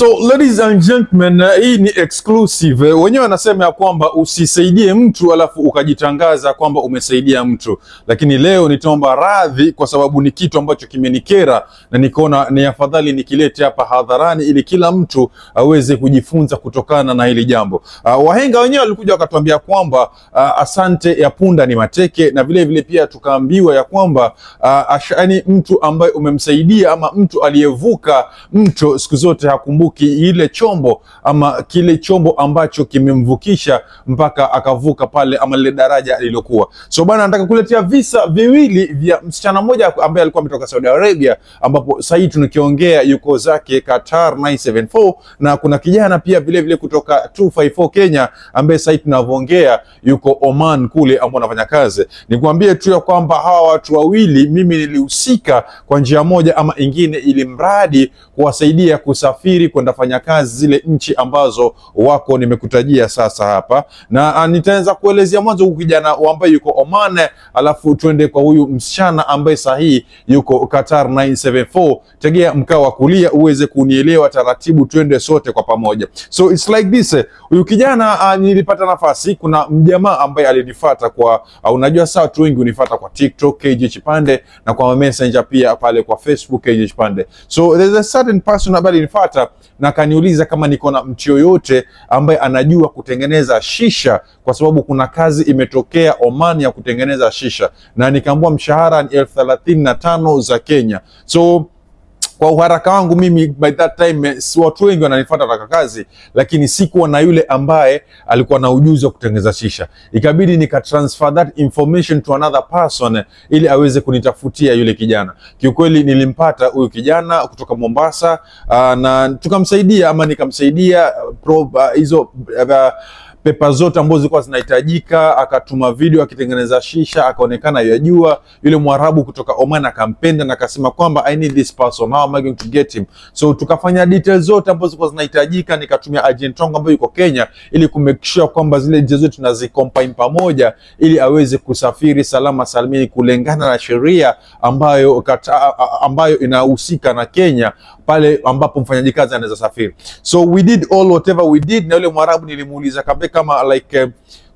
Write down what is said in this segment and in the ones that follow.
So ladies and gentlemen, hii ni exclusive. Wenyewe wanasema ya kwamba usisaidie mtu alafu ukajitangaza kwamba umesaidia mtu. Lakini leo nitaomba radhi kwa sababu ni kitu ambacho kimenikera na nikaona ni afadhali nikilete hapa hadharani ili kila mtu aweze kujifunza kutokana na hili jambo. Wahenga wenyewe walikuja wakatuambia kwamba asante ya punda ni mateke, na vile vile pia tukaambiwa ya kwamba yani mtu ambaye umemsaidia ama mtu aliyevuka mto siku zote hakumbuki ile chombo ama kile chombo ambacho kimemvukisha mpaka akavuka pale ama ile daraja alilokuwa. So bana, nataka kuletea visa viwili vya msichana mmoja ambaye alikuwa ametoka Saudi Arabia, ambapo sasa hivi tunakiongea yuko zake Qatar 974, na kuna kijana pia vile vile kutoka 254 Kenya ambaye sasa hivi tunavyoongea yuko Oman kule ambao anafanya kazi. Nikwambie tu ya kwamba hawa watu wawili mimi nilihusika kwa njia moja ama ingine, ili mradi kuwasaidia kusafiri kwenda fanya kazi zile nchi ambazo wako nimekutajia sasa hapa. Na nitaanza kuelezea mwanzo huyu kijana ambaye yuko Oman, alafu tuende kwa huyu msichana ambaye sahihi yuko Qatar 974. Tegea mkao wa kulia uweze kunielewa taratibu, tuende sote kwa pamoja. So it's like this. Huyu kijana nilipata nafasi, kuna mjamaa ambaye alinifuata kwa unajua saa watu wengi unifuata kwa TikTok KG Chipande, na kwa Messenger pia pale kwa Facebook KG Chipande. So there's a certain person ambaye alinifuata na kaniuliza kama niko na mtu yoyote ambaye anajua kutengeneza shisha, kwa sababu kuna kazi imetokea Oman ya kutengeneza shisha, na nikaambiwa mshahara ni 35,000 za Kenya. So kwa uharaka wangu mimi by that time watu wengi wananifuata taka kazi, lakini sikuwa na yule ambaye alikuwa na ujuzi wa kutengeneza shisha. Ikabidi nika-transfer that information to another person ili aweze kunitafutia yule kijana. Kiukweli nilimpata huyu kijana kutoka Mombasa, na tukamsaidia ama nikamsaidia hizo pepa zote ambazo zilikuwa zinahitajika. Akatuma video akitengeneza shisha, akaonekana yajua. Yule Mwarabu kutoka Oman akampenda na akasema kwamba I need this person, how am I going to get him? So tukafanya details zote ambazo zilikuwa zinahitajika. Nikatumia agent wangu ambaye yuko Kenya ili kumake sure kwamba zile details zote tunazicombine pamoja ili aweze kusafiri salama salimini kulingana na sheria ambayo inahusika na Kenya pale ambapo mfanyaji kazi anaweza safiri. So we did all whatever we did, na yule Mwarabu nilimuuliza kama like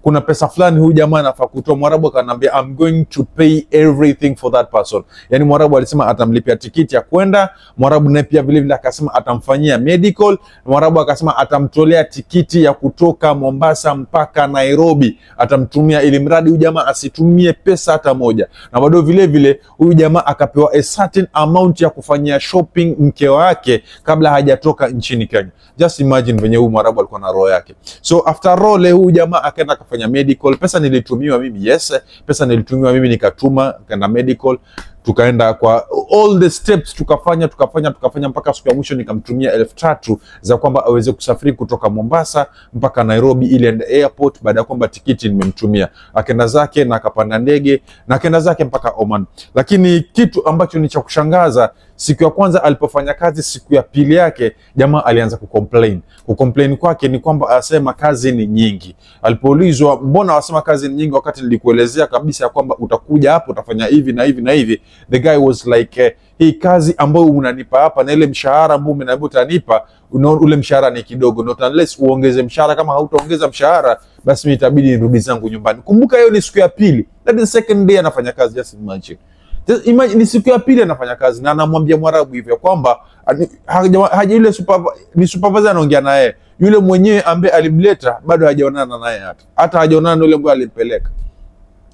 kuna pesa fulani huyu jamaa anafaa kutoa. Mwarabu akanambia I'm going to pay everything for that person. Yani Mwarabu alisema atamlipia tikiti ya kwenda. Mwarabu naye pia vile vile akasema atamfanyia medical. Mwarabu akasema atamtolea tikiti ya kutoka Mombasa mpaka Nairobi, atamtumia, ili mradi huyu jamaa asitumie pesa hata moja. Na bado vile vile huyu jamaa akapewa a certain amount ya kufanyia shopping mke wake kabla hajatoka nchini Kenya. Just imagine venye huyu Mwarabu alikuwa na roho yake. So after all huyu jamaa akaenda kufanya medical. Pesa nilitumiwa mimi, yes, pesa nilitumiwa mimi, nikatuma kaenda medical, tukaenda kwa all the steps, tukafanya mpaka siku ya mwisho nikamtumia 3,000 za kwamba aweze kusafiri kutoka Mombasa mpaka Nairobi ile airport, baada ya kwamba tikiti nimemtumia. Akaenda zake na akapanda ndege na akaenda zake mpaka Oman. Lakini kitu ambacho ni cha kushangaza, siku ya kwanza alipofanya kazi, siku ya pili yake jamaa alianza kucomplain kwake ni kwamba asema kazi ni nyingi. Alipoulizwa mbona wasema kazi ni nyingi wakati nilikuelezea kabisa ya kwamba utakuja hapo utafanya hivi na hivi na hivi, the guy was like hii kazi ambayo unanipa hapa na ile mshahara ambao umeniambia utanipa, ule mshahara ni kidogo, not unless uongeze mshahara. Kama hautaongeza mshahara basi mimi itabidi nirudi zangu nyumbani. Kumbuka hiyo ni siku ya pili, that is second day anafanya kazi. Just imagine ni siku ya pili anafanya kazi, na anamwambia Mwarabu hivyo kwamba haja yule supervisor anaongea naye, yule mwenyewe ambaye alimleta bado hajaonana naye, hata hajaonana na yule ambaye alimpeleka.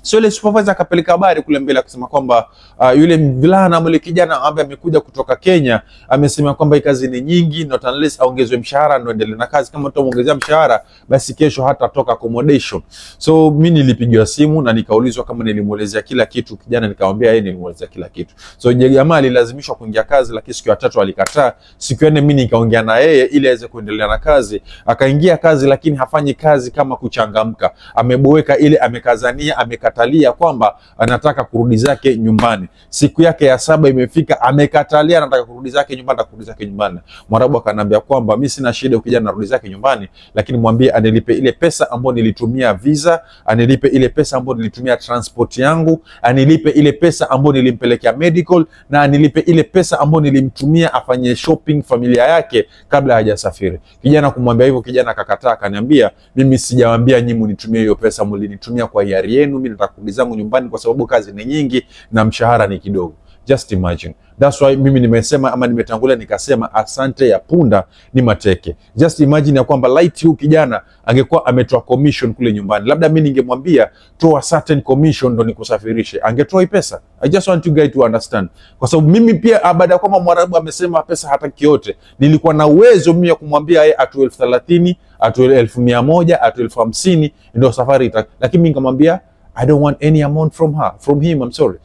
So ile supervisor akapeleka habari kule mbele akasema kwamba yule mvulana ama yule kijana ambaye amekuja kutoka Kenya amesema kwamba hii kazi ni nyingi, not unless aongezwe mshahara ndio endelee na kazi. Kama tutaongezea mshahara basi kesho hata toka accommodation. So mimi nilipigiwa simu na nikaulizwa kama nilimuelezea kila kitu kijana, nikamwambia yeye nilimuelezea kila kitu. So jamaa alilazimishwa kuingia kazi, lakini siku ya 3 alikataa. Siku ya 4 mimi nikaongea na yeye ili aweze kuendelea na kazi. Akaingia kazi, lakini hafanyi kazi kama kuchangamka. Ameboeka ile, amekazania, amekatalia kwamba anataka kurudi zake nyumbani. Siku yake ya 7 imefika, amekatalia anataka kurudi zake nyumbani, anataka kurudi zake nyumbani. Mwarabu akanambia kwamba mimi sina shida ukija narudi zake nyumbani, lakini mwambie anilipe ile pesa ambayo nilitumia visa, anilipe ile pesa ambayo nilitumia transport yangu, anilipe ile pesa ambayo nilimpelekea medical, na anilipe ile pesa ambayo nilimtumia afanye shopping familia yake kabla hajasafiri. Kijana kumwambia hivyo, kijana akakataa, akaniambia mimi sijawaambia nyinyi mnitumie hiyo pesa, mlinitumia kwa hiari yenu, mimi nataka kurudi zangu nyumbani kwa sababu kazi ni nyingi na mshahara ni kidogo. Just imagine. That's why mimi nimesema ama nimetangulia nikasema asante ya punda ni mateke. Just imagine ya kwamba light huyu kijana angekuwa ametoa commission kule nyumbani, labda mimi ningemwambia toa certain commission ndo nikusafirishe, angetoa hii pesa. I just want you guys to understand, kwa sababu mimi pia baada ya kwamba Mwarabu amesema pesa hataki yote, nilikuwa na uwezo mimi ya kumwambia yeye atoe 30,000, atoe 100,000, atoe 50,000 ndio safari lakini mimi nikamwambia I don't want any amount from him, I'm sorry.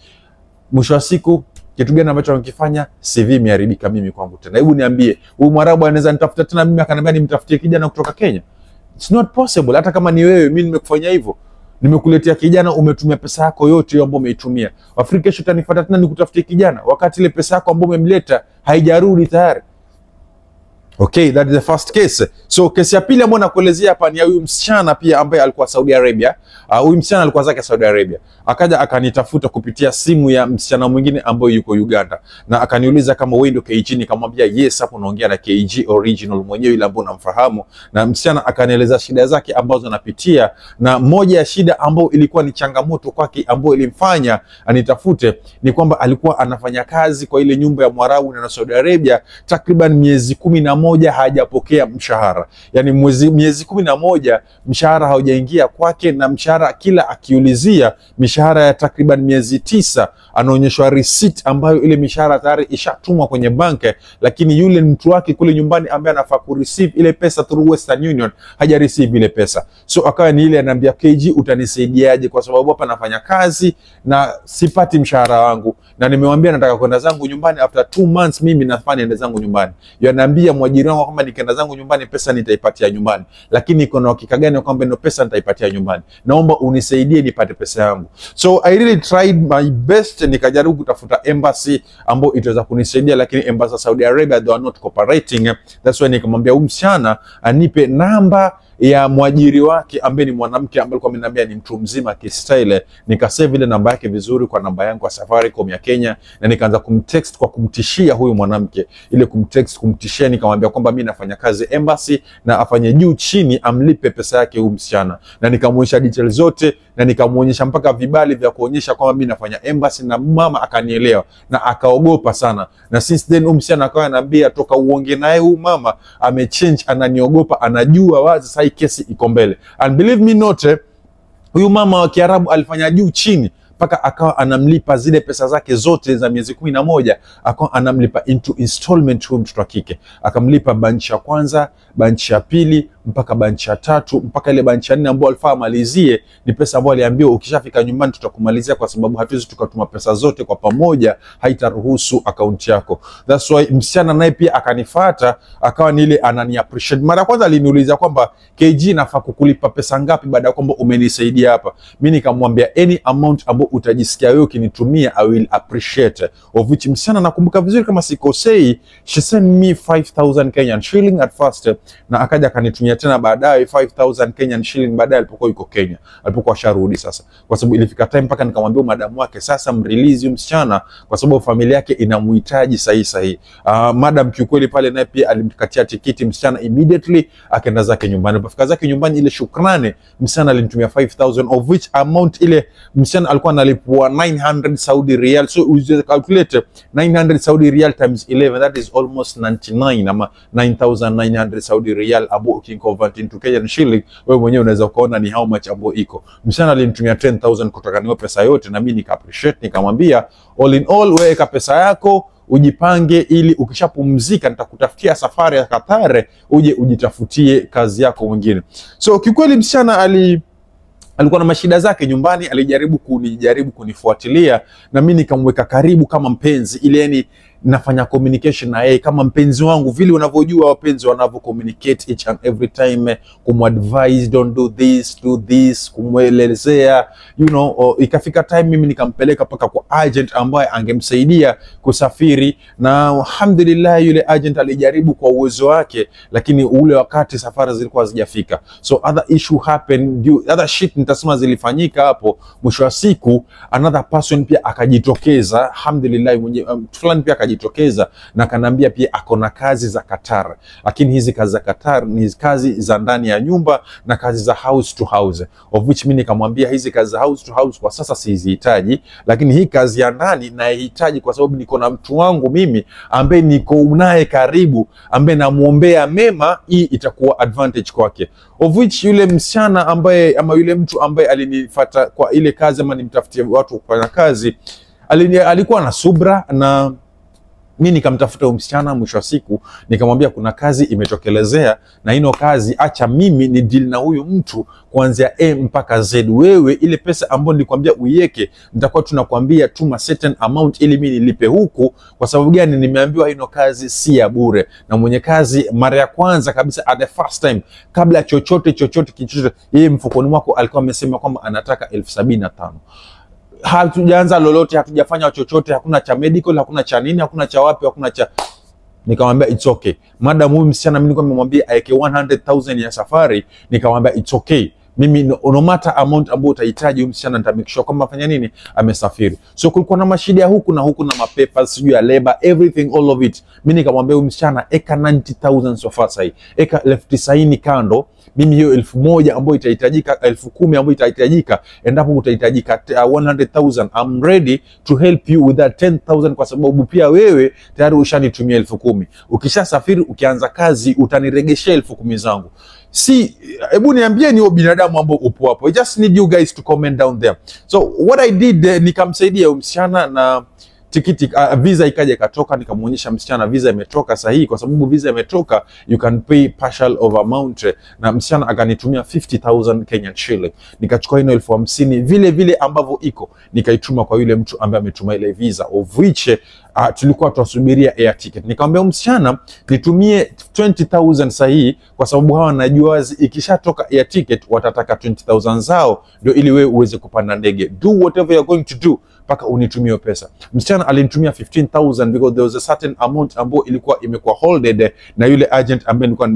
Mwisho wa siku kitu gani ambacho anakifanya? CV imeharibika mimi kwangu tena. Hebu niambie, huyu Mwarabu anaweza nitafuta tena mimi akaniambia nimtafutie kijana kutoka Kenya? It's not possible. Hata kama ni wewe, mimi nimekufanyia hivyo. Nimekuletea kijana, umetumia pesa yako yote hiyo ambayo umeitumia. Afrika kesho utanifuata tena nikutafutie kijana wakati ile pesa yako ambayo umemleta haijarudi tayari. Okay, that is the first case. So kesi ya pili ambayo nakuelezea hapa ni ya huyu msichana pia ambaye alikuwa Saudi Arabia. Huyu msichana alikuwa zake Saudi Arabia. Akaja akanitafuta kupitia simu ya msichana mwingine ambaye yuko Uganda. Na akaniuliza kama wewe ndio KG, nikamwambia yes, hapo naongea na KG original mwenyewe ile ambaye unamfahamu. Na msichana akanieleza shida zake ambazo anapitia, na moja ya shida ambayo ilikuwa ni changamoto kwake ambayo ilimfanya anitafute ni kwamba alikuwa anafanya kazi kwa ile nyumba ya Mwarabu na Saudi Arabia takriban miezi 11 hajapokea mshahara. Yani miezi 11 mshahara haujaingia kwake, na mshahara kila akiulizia mishahara ya takriban miezi 9 anaonyeshwa receipt ambayo ile mishahara tayari ishatumwa kwenye banki, lakini yule mtu wake kule nyumbani ambaye anafaa ku receive ile pesa through Western Union haja receive ile pesa. So akawa ni ile ananiambia KG, utanisaidiaje kwa sababu hapa nafanya kazi na sipati mshahara wangu, na nimemwambia nataka kwenda zangu nyumbani after 2 months, mimi nafanya niende zangu nyumbani. Yanaambia mwajiri wangu kwamba nikienda zangu nyumbani pesa nitaipatia nyumbani, lakini iko na hakika gani kwamba ndio pesa nitaipatia nyumbani? Naomba unisaidie nipate pesa yangu. So I really tried my best, nikajaribu kutafuta embassy ambayo itaweza kunisaidia, lakini embassy Saudi Arabia they are not cooperating. That's why nikamwambia huyu msichana anipe namba ya mwajiri wake ambaye ni mwanamke ambaye alikuwa ameniambia ni mtu mzima kistyle. Nikasave ile namba yake vizuri kwa namba yangu ya Safaricom ya Kenya, na nikaanza kumtext kwa kumtishia huyu mwanamke, ile kumtishia nikamwambia kwamba mimi nafanya kazi embassy na afanye juu chini amlipe pesa yake huyu msichana, na nikamuonyesha details zote, na nikamuonyesha mpaka vibali vya kuonyesha kwamba mimi nafanya embassy, na mama akanielewa na akaogopa sana. Na since then huyu msichana akawa ananiambia toka uonge naye huyu mama amechange, ananiogopa, anajua wazi sasa hii kesi iko mbele. And believe me not, huyu mama wa Kiarabu alifanya juu chini mpaka akawa anamlipa zile pesa zake zote za miezi 11, akawa anamlipa into installment huyu mtoto wa kike. Akamlipa bunch ya kwanza, bunch ya pili, mpaka bunch ya 3, mpaka ile bunch ya 4 ambayo alifaa malizie. Ni pesa ambayo aliambiwa ukishafika nyumbani tutakumalizia, kwa sababu hatuwezi tukatuma pesa zote kwa pamoja, haitaruhusu account yako. That's why msichana naye pia akanifuata, akawa ni ile anani appreciate. Mara kwanza aliniuliza kwamba KG nafaa kukulipa pesa ngapi baada ya kwamba umenisaidia hapa. Mimi nikamwambia any amount ambayo utajisikia wewe ukinitumia I will appreciate. Of which msichana nakumbuka vizuri kama sikosei, she sent me 5,000 Kenyan shilling at first, na akaja akanitumia tena baadaye 5,000 Kenyan shilling baadaye alipokuwa yuko Kenya, alipokuwa sharudi sasa. Kwa sababu ilifika time mpaka nikamwambia madam wake sasa mrelease msichana kwa sababu familia yake inamhitaji sahihi. Madam kiukweli pale naye pia alimkatia tikiti msichana immediately akaenda zake nyumbani. Alipofika zake nyumbani ile shukrani msichana alinitumia 5,000, of which amount ile msichana alikuwa analipwa 900 Saudi Riyal. So we calculate 900 Saudi Riyal times 11, that is almost 99 ama 9,900 Saudi Riyal abo ukiconvert into Kenyan shilling wewe mwenyewe unaweza kuona ni how much abo iko. Msichana alinitumia 10,000 kutoka niyo pesa yote, na mimi nika appreciate, nikamwambia all in all wewe ka pesa yako ujipange, ili ukishapumzika nitakutafutia safari ya Qatar uje ujitafutie kazi yako mwingine. So kikweli msichana alikuwa na mashida zake nyumbani, alijaribu kunifuatilia na mimi nikamweka karibu kama mpenzi, ile yani nafanya communication na yeye kama mpenzi wangu, vile unavyojua wapenzi wanavyo communicate each and every time, kumadvise don't do this, do this, kumwelezea ikafika time mimi nikampeleka paka kwa agent ambaye angemsaidia kusafiri, na alhamdulillah yule agent alijaribu kwa uwezo wake, lakini ule wakati safari zilikuwa hazijafika. So other issue happened, other shit nitasema zilifanyika hapo. Mwisho wa siku another person pia akajitokeza, alhamdulillah fulani pia akajitokeza na kanambia pia akona kazi za Qatar, lakini hizi kazi za Qatar ni kazi za ndani ya nyumba na kazi za house to house, of which mimi nikamwambia hizi kazi za house to house kwa sasa sizihitaji, lakini hii kazi ya ndani naihitaji kwa sababu niko na mtu wangu mimi ambaye niko naye karibu, ambaye namuombea mema, hii itakuwa advantage kwake. Of which yule msichana ambaye ama yule mtu ambaye alinifuata kwa ile kazi ama nimtafutie watu kufanya kazi, alikuwa na subra, na mimi nikamtafuta msichana. Mwisho wa siku nikamwambia kuna kazi imetokelezea, na hino kazi acha mimi ni deal na huyu mtu kuanzia A mpaka Z. Wewe ile pesa ambayo nilikwambia uiweke, nitakuwa tunakwambia tuma certain amount ili mimi nilipe huku. Kwa sababu gani? Nimeambiwa hino kazi si ya bure, na mwenye kazi mara ya kwanza kabisa at the first time, kabla chochote yeye mfukoni mwako alikuwa amesema kwamba anataka 75,000. Hatujaanza lolote, hatujafanya chochote, hakuna cha medical, hakuna cha nini, hakuna cha wapi, hakuna cha. Nikamwambia it's okay. Madam huyu msichana mimi nilikuwa nimemwambia aeke 100,000 ya safari, nikamwambia it's okay. Mimi no matter amount ambayo utahitaji huyu msichana nita make sure kwamba afanya nini, amesafiri. So kulikuwa na mashida huku na mapapers, sijui ya labor, everything, all of it. Mimi nikamwambia huyu msichana eka 90,000 so far sahi, eka 90,000 kando. Mimi hiyo 1,000 ambayo itahitajika, 10,000 ambayo itahitajika, endapo utahitajika 100,000, I'm ready to help you with that 10,000, kwa sababu pia wewe tayari ushanitumia 10,000. Ukishasafiri ukianza kazi utaniregeshea 10,000 zangu. Si hebu niambie ni binadamu ambao upo hapo. I just need you guys to comment down there. So what I did, nikamsaidia msichana na tikiti, visa ikaja ikatoka, nikamuonyesha msichana visa imetoka sahihi. Kwa sababu visa imetoka, you can pay partial of amount, na msichana akanitumia 50,000 Kenyan shilling. Nikachukua ino 50,000 vile ambavyo iko, nikaituma kwa yule mtu ambaye ametuma ile visa, of which tulikuwa tunasubiria air ticket. Nikamwambia msichana nitumie 20,000 sahihi, kwa sababu hawa najua ikishatoka air ticket watataka 20,000 zao ndio ili wewe uweze kupanda ndege. Do whatever you're going to do paka unitumie pesa. Msichana alinitumia 15,000 because there was a certain amount ambayo ilikuwa imekuwa holded na yule agent ambaye nilikuwa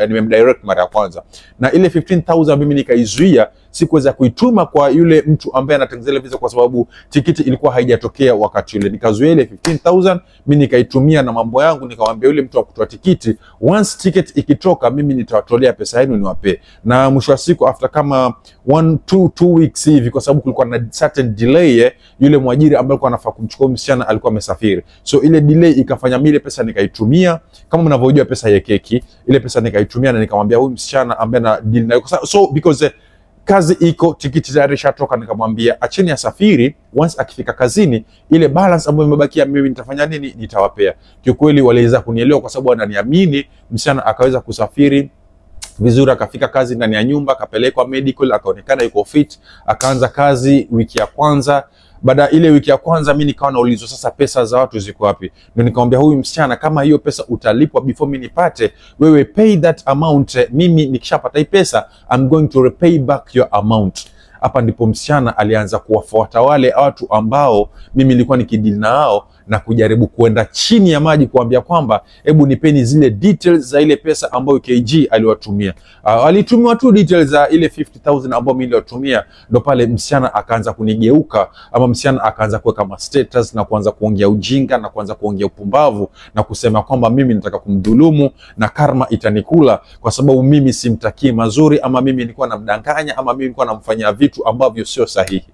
nimemdirect mara ya kwanza, na ile 15,000 mimi nikaizuia, sikuweza kuituma kwa yule mtu ambaye anatengeneza visa kwa sababu tikiti ilikuwa haijatokea wakati ule. Nikazuia ile 15,000 mimi nikaitumia na mambo yangu. Nikamwambia yule mtu wa kutoa tikiti, once ticket ikitoka mimi nitawatolea pesa yenu niwape. Na mwisho wa siku after kama 2 weeks hivi, kwa sababu kulikuwa na certain delay, yule mwajiri ambaye alikuwa anafaa kumchukua msichana alikuwa amesafiri, so ile delay ikafanya mimi ile pesa nikaitumia. Kama mnavyojua pesa ya keki, ile pesa nikaitumia na nikamwambia huyu msichana ambaye na deal nayo, so because kazi iko, tikiti tayari shatoka, nikamwambia acheni asafiri, once akifika kazini ile balance ambayo imebakia mimi nitafanya nini, nitawapea. Kiukweli waliweza kunielewa kwa sababu wananiamini. Msichana akaweza kusafiri vizuri, akafika kazi ndani ya nyumba, akapelekwa medical, akaonekana yuko fit, akaanza kazi wiki ya kwanza. Baada ile wiki ya kwanza mimi nikawa naulizwa sasa pesa za watu ziko wapi. Ndio nikamwambia huyu msichana, kama hiyo pesa utalipwa before mimi nipate, wewe pay that amount, mimi nikishapata hii pesa I'm going to repay back your amount. Hapa ndipo msichana alianza kuwafuata wale watu ambao mimi nilikuwa nikidili nao na kujaribu kuenda chini ya maji kuambia kwamba hebu nipeni zile details za ile pesa ambayo KG aliwatumia. Alitumia tu details za ile 50,000 ambayo mimi niliwatumia. Ndo pale msichana akaanza kunigeuka, ama msichana akaanza kuweka ma status na kuanza kuongea ujinga na kuanza kuongea upumbavu na kusema kwamba mimi nataka kumdhulumu na karma itanikula kwa sababu mimi simtakii mazuri, ama mimi nilikuwa namdanganya, ama mimi nilikuwa namfanyia vitu ambavyo sio sahihi.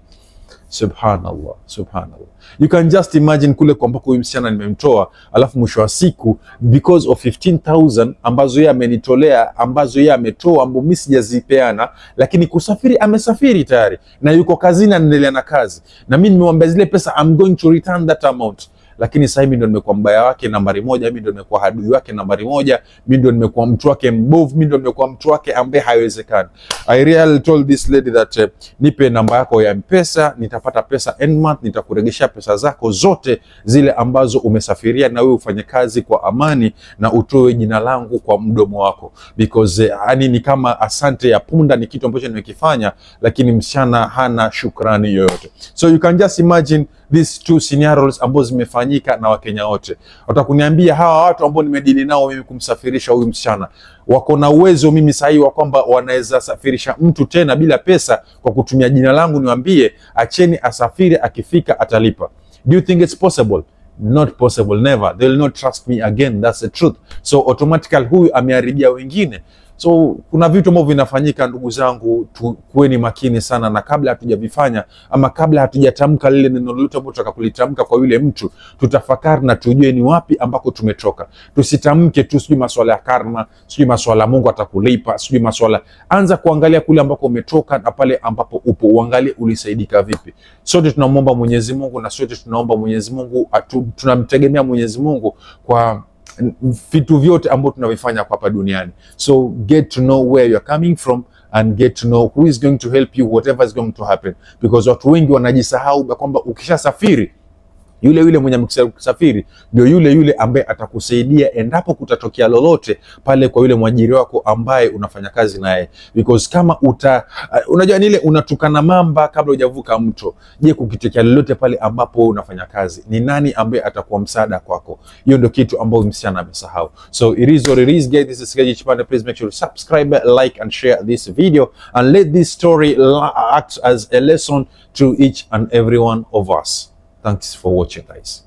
Subhanallah, subhanallah. You can just imagine kule kwa ambako huyu msichana nimemtoa, alafu mwisho wa siku because of 15,000 ambazo yeye amenitolea, ambazo yeye ametoa, ambazo mimi sijazipeana, lakini kusafiri amesafiri tayari na yuko kazini anaendelea na kazi, na mimi nimemwambia zile pesa I'm going to return that amount. lakini sasa mimi ndo nimekuwa mbaya wake nambari moja, mimi ndo nimekuwa adui wake nambari moja, mimi ndo nimekuwa mtu wake mbovu, mimi ndo nimekuwa mtu wake ambaye haiwezekani. I really told this lady that nipe namba yako ya M-Pesa, nitapata pesa end month, nitakuregesha pesa zako zote zile ambazo umesafiria, na wewe ufanye kazi kwa amani na utoe jina langu kwa mdomo wako, because yani ni kama asante ya punda, ni kitu ambacho nimekifanya, lakini msichana hana shukrani yoyote. So you can just imagine these two scenarios ambazo zimefanyika na Wakenya wote. Watakuniambia hawa watu ambao nimedili nao mimi kumsafirisha huyu msichana wako na uwezo mimi sahihi wa kwamba wanaweza safirisha mtu tena bila pesa kwa kutumia jina langu, niwaambie acheni asafiri, akifika atalipa. Do you think it's possible? Not possible, never. They will not trust me again, that's the truth. So automatically huyu ameharibia wengine. So kuna vitu ambavyo vinafanyika ndugu zangu, kuweni makini sana, na kabla hatujavifanya ama kabla hatujatamka lile neno lolote ambalo tutaka kulitamka kwa yule mtu, tutafakari na tujue ni wapi ambako tumetoka. Tusitamke tu sijui masuala ya karma, sijui masuala Mungu atakulipa, sijui masuala. Anza kuangalia kule ambako umetoka na pale ambapo upo, uangalie ulisaidika vipi. Sote tunamuomba Mwenyezi Mungu, na sote tunaomba Mwenyezi Mungu, tunamtegemea Mwenyezi Mungu kwa vitu vyote ambavyo tunavifanya kwa hapa duniani. So get to know where you are coming from and get to know who is going to help you whatever is going to happen, because watu wengi wanajisahau kwamba ukishasafiri yule mwenye kusafiri ndio yule ambaye atakusaidia endapo kutatokea lolote pale kwa yule mwajiri wako ambaye unafanya kazi naye. Because kama unajua nile unatukana mamba kabla hujavuka mto, je, kukitokea lolote pale ambapo unafanya kazi, ni nani ambaye atakuwa msaada kwako? Hiyo ndio kitu ambacho msichana amesahau. So it is what it is, guys. This is Kaji Chipande. Please make sure to subscribe, like and share this video, and let this story act as a lesson to each and every one of us. Thanks for watching, guys.